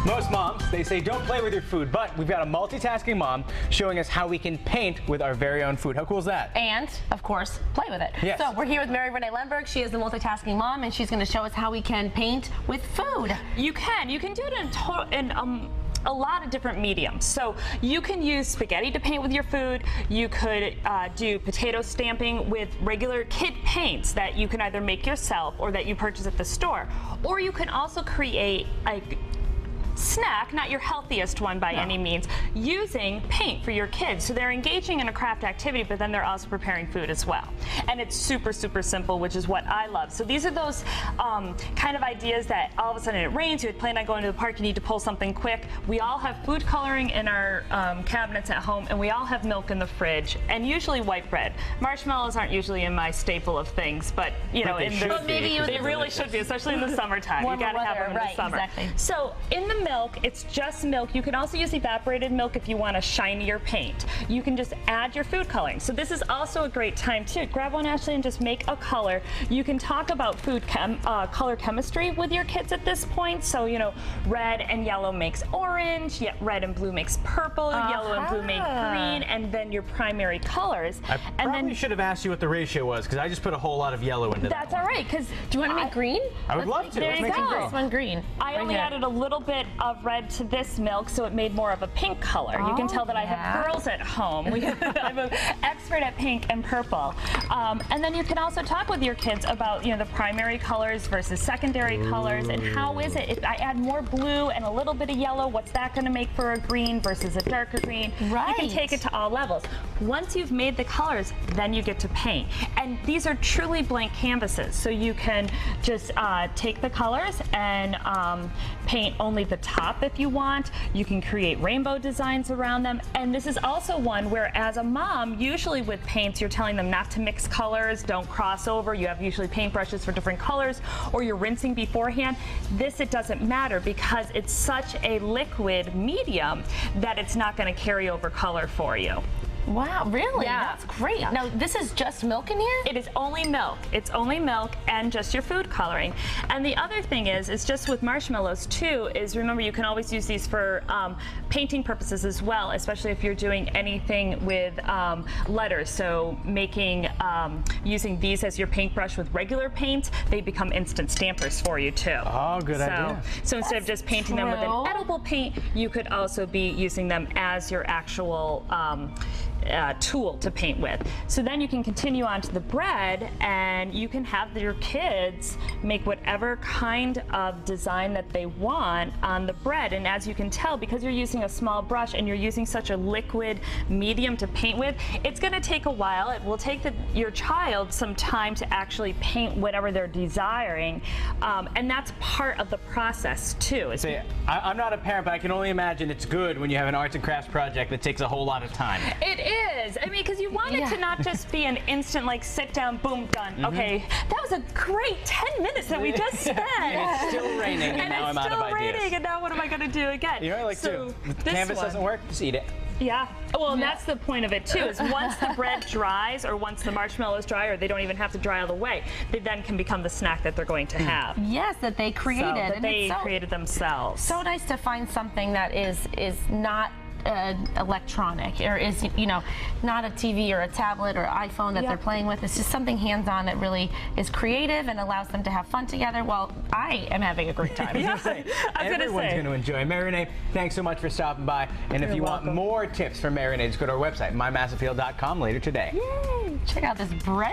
Most moms, they say don't play with your food, but we've got a multitasking mom showing us how we can paint with our very own food. How cool is that? And, of course, play with it. Yes. So we're here with MaryRenee Lemberg. She is the multitasking mom, and she's going to show us how we can paint with food. You can do it in a lot of different mediums. So you can use spaghetti to paint with your food. You could do potato stamping with regular kit paints that you can either make yourself or that you purchase at the store. Or you can also create a snack, not your healthiest one by any means, using paint for your kids. So they're engaging in a craft activity, but then they're also preparing food as well. And it's super, super simple, which is what I love. So these are those kind of ideas that all of a sudden it rains, you had planned on going to the park, you need to pull something quick. We all have food coloring in our cabinets at home, and we all have milk in the fridge, and usually white bread. Marshmallows aren't usually in my staple of things, but you know, they really should be, especially in the summertime. You gotta have them in the summer. Exactly. So in the milk, it's just milk. You can also use evaporated milk if you want a shinier paint. You can just add your food coloring. So this is also a great time too. Grab one, Ashley, and just make a color. You can talk about food color chemistry with your kids at this point. So, you know, red and yellow makes orange, yet red and blue makes purple, yellow and blue make green, and then your primary colors. I probably should have asked you what the ratio was, because I just put a whole lot of yellow into that. That's all right, because do you want to make green? I would love to. There Let's you make some go. green. This one green. I only added a little bit of red to this milk, so it made more of a pink color. You can tell that I have girls at home. I'm an expert at pink and purple. And then you can also talk with your kids about, you know, the primary colors versus secondary colors, and how is it if I add more blue and a little bit of yellow, what's that going to make for a green versus a darker green? Right. You can take it to all levels. Once you've made the colors, then you get to paint. And these are truly blank canvases, so you can just take the colors and paint only the top if you want. You can create rainbow designs around them. And this is also one where, as a mom, usually with paints, you're telling them not to mix colors, don't cross over. You have usually paintbrushes for different colors, or you're rinsing beforehand. This, it doesn't matter, because it's such a liquid medium that it's not going to carry over color for you. Wow, really? Yeah. That's great. Yeah. Now, this is just milk in here? It is only milk. It's only milk and just your food coloring. And the other thing is just with marshmallows too, is remember you can always use these for painting purposes as well, especially if you're doing anything with letters. So making, using these as your paintbrush with regular paint, they become instant stampers for you too. Oh, good idea. So instead of just painting them with an edible paint, you could also be using them as your actual tool to paint with. So then you can continue on to the bread, and you can have your kids make whatever kind of design that they want on the bread. And as you can tell, because you're using a small brush and you're using such a liquid medium to paint with, it's going to take a while. It will take your child some time to actually paint whatever they're desiring, and that's part of the process too. See, I'm not a parent, but I can only imagine it's good when you have an arts and crafts project that takes a whole lot of time. It is. I mean, because you want it to not just be an instant, like, sit down, boom, done. Okay, that was a great 10 minutes that we just spent. And it's still raining, and now I'm out of ideas. It's still raining, and now what am I going to do again? You know what I like too? The canvas doesn't work, just eat it. Yeah. Well, and that's the point of it too, is once the bread dries, or once the marshmallows dry, or they don't even have to dry all the way, they then can become the snack that they're going to have. Yes, that they created. So, that they created themselves. So nice to find something that is not electronic, or is, you know, not a TV or a tablet or iPhone that they're playing with. It's just something hands-on that really is creative and allows them to have fun together while I am having a great time. Everyone's going to enjoy. MaryRenee, thanks so much for stopping by. And if you want more tips from MaryRenee, just go to our website, mymassappeal.com later today. Yay! Check out this bread